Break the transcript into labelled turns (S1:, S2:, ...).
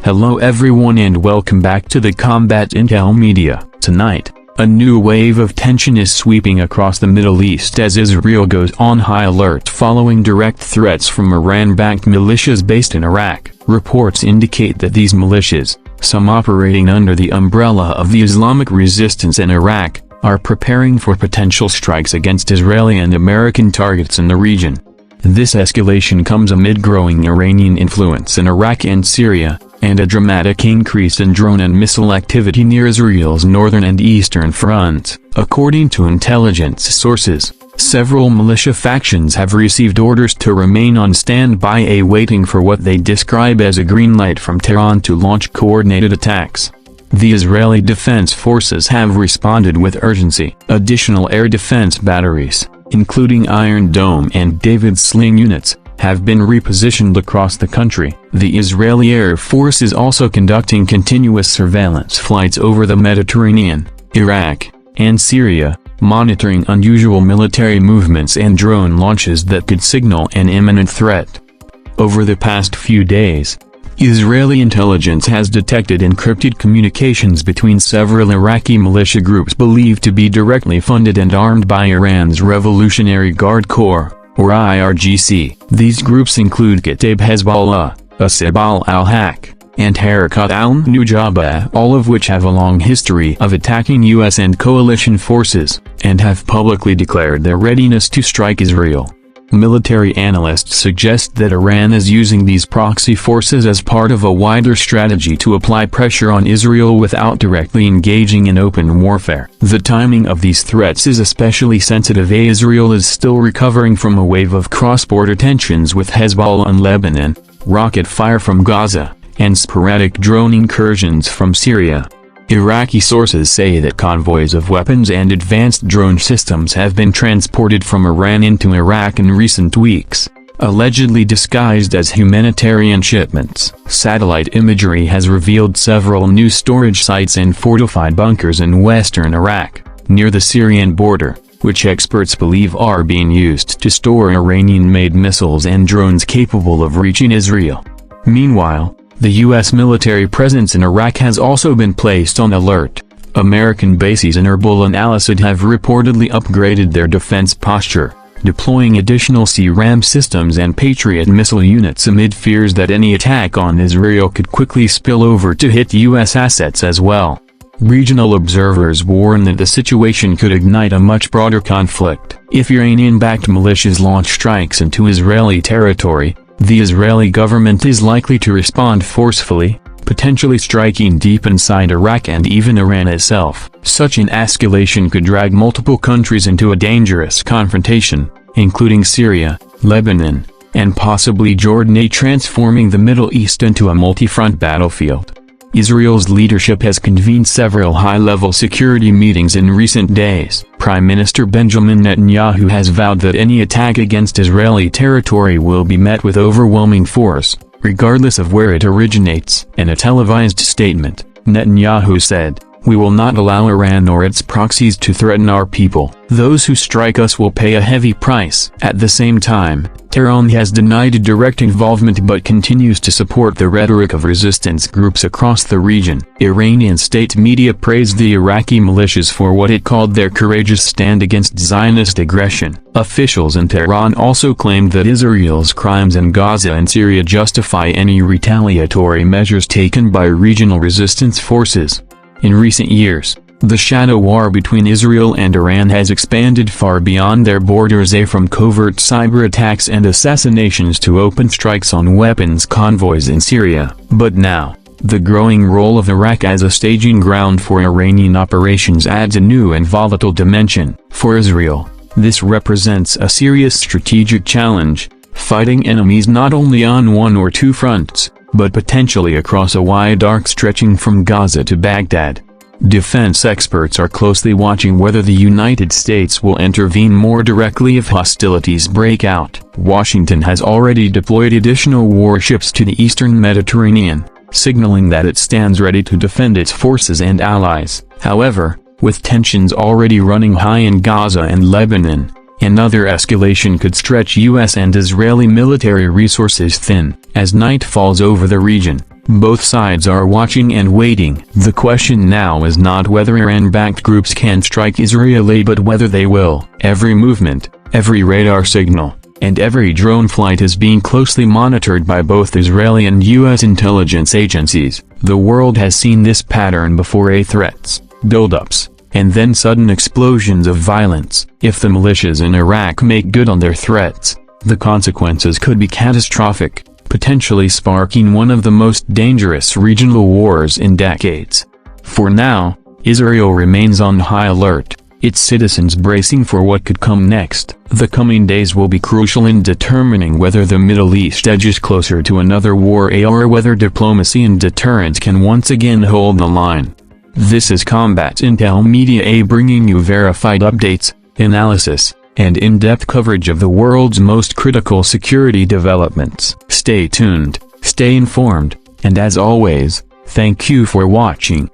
S1: Hello everyone and welcome back to the Combat Intel Media. Tonight, a new wave of tension is sweeping across the Middle East as Israel goes on high alert following direct threats from Iran-backed militias based in Iraq. Reports indicate that these militias, some operating under the umbrella of the Islamic resistance in Iraq, are preparing for potential strikes against Israeli and American targets in the region. This escalation comes amid growing Iranian influence in Iraq and Syria, and a dramatic increase in drone and missile activity near Israel's northern and eastern fronts. According to intelligence sources, several militia factions have received orders to remain on standby awaiting for what they describe as a green light from Tehran to launch coordinated attacks. The Israeli Defense Forces have responded with urgency. Additional air defense batteries, including Iron Dome and David's Sling units, have been repositioned across the country. The Israeli Air Force is also conducting continuous surveillance flights over the Mediterranean, Iraq, and Syria, monitoring unusual military movements and drone launches that could signal an imminent threat. Over the past few days, Israeli intelligence has detected encrypted communications between several Iraqi militia groups believed to be directly funded and armed by Iran's Revolutionary Guard Corps, or IRGC. These groups include Kataib Hezbollah, Asab al-Haq, and Harakat al-Nujaba, all of which have a long history of attacking U.S. and coalition forces, and have publicly declared their readiness to strike Israel. Military analysts suggest that Iran is using these proxy forces as part of a wider strategy to apply pressure on Israel without directly engaging in open warfare. The timing of these threats is especially sensitive as Israel is still recovering from a wave of cross-border tensions with Hezbollah in Lebanon, rocket fire from Gaza, and sporadic drone incursions from Syria. Iraqi sources say that convoys of weapons and advanced drone systems have been transported from Iran into Iraq in recent weeks, allegedly disguised as humanitarian shipments. Satellite imagery has revealed several new storage sites and fortified bunkers in western Iraq, near the Syrian border, which experts believe are being used to store Iranian-made missiles and drones capable of reaching Israel. Meanwhile, the U.S. military presence in Iraq has also been placed on alert. American bases in Erbil and Al-Asad have reportedly upgraded their defense posture, deploying additional C-RAM systems and Patriot missile units amid fears that any attack on Israel could quickly spill over to hit U.S. assets as well. Regional observers warn that the situation could ignite a much broader conflict. If Iranian-backed militias launch strikes into Israeli territory, the Israeli government is likely to respond forcefully, potentially striking deep inside Iraq and even Iran itself. Such an escalation could drag multiple countries into a dangerous confrontation, including Syria, Lebanon, and possibly Jordan, transforming the Middle East into a multi-front battlefield. Israel's leadership has convened several high-level security meetings in recent days. Prime Minister Benjamin Netanyahu has vowed that any attack against Israeli territory will be met with overwhelming force, regardless of where it originates. In a televised statement, Netanyahu said, "We will not allow Iran or its proxies to threaten our people. Those who strike us will pay a heavy price." At the same time, Tehran has denied direct involvement but continues to support the rhetoric of resistance groups across the region. Iranian state media praised the Iraqi militias for what it called their courageous stand against Zionist aggression. Officials in Tehran also claimed that Israel's crimes in Gaza and Syria justify any retaliatory measures taken by regional resistance forces. In recent years, the shadow war between Israel and Iran has expanded far beyond their borders, from covert cyber attacks and assassinations to open strikes on weapons convoys in Syria. But now, the growing role of Iraq as a staging ground for Iranian operations adds a new and volatile dimension. For Israel, this represents a serious strategic challenge, fighting enemies not only on one or two fronts, but potentially across a wide arc stretching from Gaza to Baghdad. Defense experts are closely watching whether the United States will intervene more directly if hostilities break out. Washington has already deployed additional warships to the eastern Mediterranean, signaling that it stands ready to defend its forces and allies. However, with tensions already running high in Gaza and Lebanon, Another escalation could stretch U.S. and Israeli military resources thin, as night falls over the region. Both sides are watching and waiting. The question now is not whether Iran-backed groups can strike Israel but whether they will. Every movement, every radar signal, and every drone flight is being closely monitored by both Israeli and U.S. intelligence agencies. The world has seen this pattern before: threats, buildups, and then sudden explosions of violence. If the militias in Iraq make good on their threats, the consequences could be catastrophic, potentially sparking one of the most dangerous regional wars in decades. For now, Israel remains on high alert, its citizens bracing for what could come next. The coming days will be crucial in determining whether the Middle East edges closer to another war or whether diplomacy and deterrence can once again hold the line. This is Combat Intel Media, bringing you verified updates, analysis, and in-depth coverage of the world's most critical security developments. Stay tuned, stay informed, and as always, thank you for watching.